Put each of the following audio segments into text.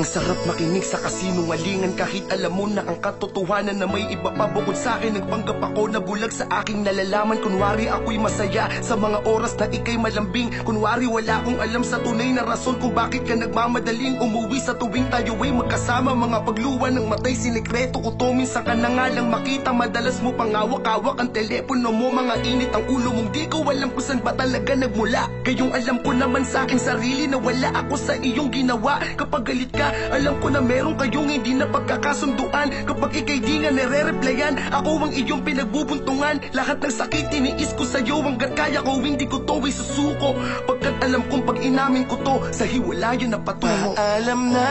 sarap makinig sa kasinungalingan, kahit alam mo na ang katotohanan na may iba pa bukod sa akin. Nagpanggap ako na bulag sa aking nalalaman. Kunwari ako'y masaya sa mga oras na ika'y malambing. Kunwari wala akong alam sa tunay na rason kung bakit ka nagmamadaling umuwi sa tuwing tayo ay magkasama. Mga pagluwa ng matay, sinekreto ko to, minsan ka na nga lang makita. Madalas mo pangawak-awak ang telepono mo, mga init ang ulo mong di ko alam kung saan ba talaga nagmula. Kayong alam ko naman sa aking sarili na wala ako sa iyong ginawa. Kapag galit ka, alam ko na meron kayong hindi na pagkakasunduan. Kapag ika'y di nga nare-replyan, ako ang iyong pinagbubuntungan. Lahat ng sakit tiniis ko sa'yo, hanggat kaya ko hindi ko to isusuko. Pagkat alam kong pag inamin ko to, sa hiwalayan na patungo. Alam na,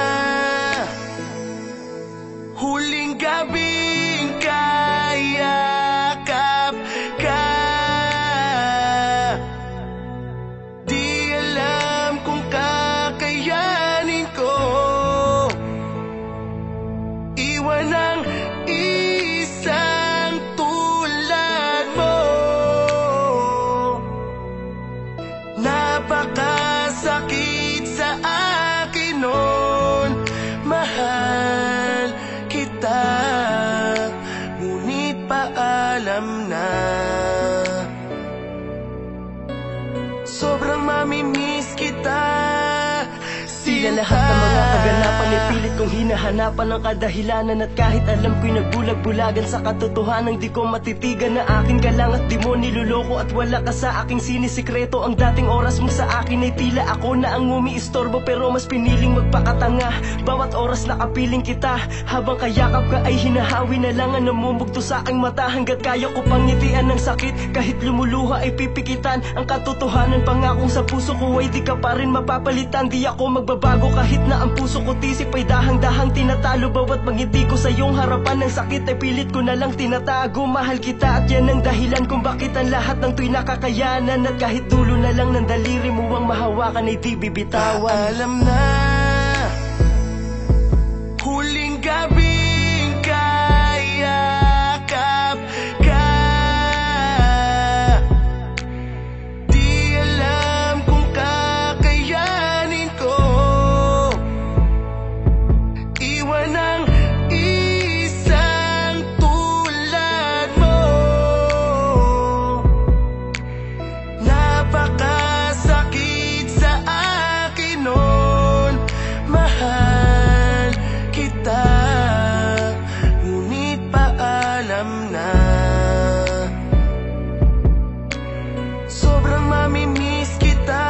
huling gabing kayakap ka. Di alam kung kakayanin ko iwan ang isang tulad mo. Napakasakit sa akin nun, mahal kita, ngunit paalam na. Sobrang mamimiss kita. Tila lahat ng mga kaganapan ay pilit kong hinahanapan ng kadahilanan. At kahit alam ko'y nagbulag-bulagan sa katotohanan, di ko matitigan na akin ka lang at di mo niluloko. At wala ka sa aking sinisikreto. Ang dating oras mo sa akin ay tila ako na ang umiistorbo, pero mas piniling magpakatanga. Bawat oras nakapiling kita, habang kayakap ka ay hinahawi na lang ang namumugto sa aking mata. Hanggat kaya ko pang ngitian ng sakit, kahit lumuluha ay pipikitan. Ang katotohanan pangakong sa puso ko ay di ka pa rin mapapalitan. Di ako magbabago kahit na ang puso ko tisip ay dahang-dahang tinatalo. Bawat mangiti ko sa iyong harapan ng sakit ay pilit ko na lang tinatago. Mahal kita at yan ang dahilan kung bakit ang lahat ng to'y nakakayanan. At kahit dulo na lang ng daliri mo ang mahawakan ay di bibitawan. Alam na, huling gabing kayakap ka. Di alam kung kakayanin ko iwan ang isang tulad mo. Napakasakit sa akin nun, mahal kita, ngunit paalam na. Sobrang mamimiss kita.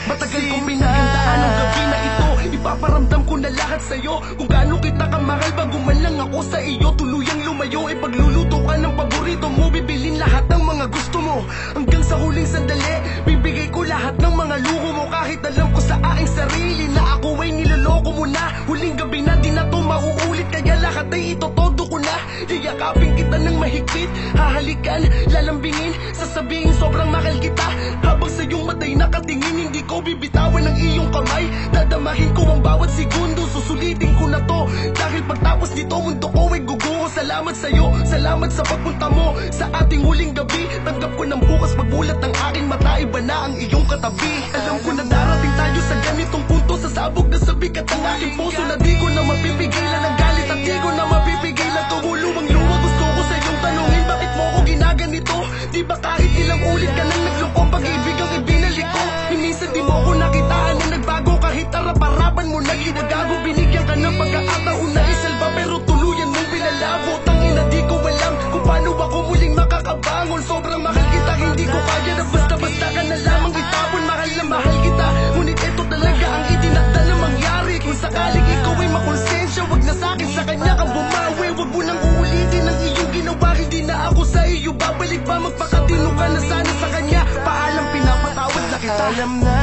Matagal kong pinaghandaan ang gabi na ito. Ipaparamdam ko na lahat sa'yo, kung gaano kita kamahal bago man lang ako sa iyo tuluyang lumayo. Ipagluluto ka ng paborito mo, bibilin lahat ng mga gusto mo. Hanggang sa huling sandali, bibigay ko lahat ng mga luho mo. Kahit alam ko sa aking sarili na ako ay niloloko mo na. Huling gabi na di na to mauulit, kaya lahat ay itotodo ko na. Yayakapin kita ng mahigpit, hahalikan, lalambingin, sasabihin sobrang mahal kita. Habang sa iyong matay nakatingin, hindi ko bibitawan ang iyong kamay. Dadamahin ko ang bawat segundo, susulitin ko na to. Dahil pagtapos nito, mundo ko ay guguho. Salamat sa'yo, salamat sa pagpunta mo sa ating huling gabi. Tanggap ko ng bukas pagbulat ng aking mata, iba na ang iyong katabi. Alam ko na darating tayo sa ganitong punto, sasabog na sa bigat ng aking puso na di ko na mapipigilan ang galit at di ko na mapipigilan tumulong luwa. Gusto ko sa iyong tanungin, bakit mo ko ginaganito? Di ba kahit ilang ulit ka nang nagloko, pag-ibig ang ibinalik ko? Minsan di mo ko nakitaan na nagbago, kahit harap-harapan mo naging nagago. Binigyan ka ng pagkakataon na isalba, pero tuluyan mong pinalabo. Tangina di ko alam kung paano ako muling makakabangon. Sobrang mahal kita, hindi ko kaya na basta-basta ka na lamang itapon. Mahal na mahal kita, ngunit ito talaga ang itinakda na mangyari. Kung sakaling ikaw ay makonsensya, wag na sa'kin, sa kanya kang bumawi. Wag mo nang uulitin ang iyong ginawa, hindi na ako sa iyo babalik pa. Magpakatino ka na sana sa kanya, paalam, pinapatawad na kita. Alam na,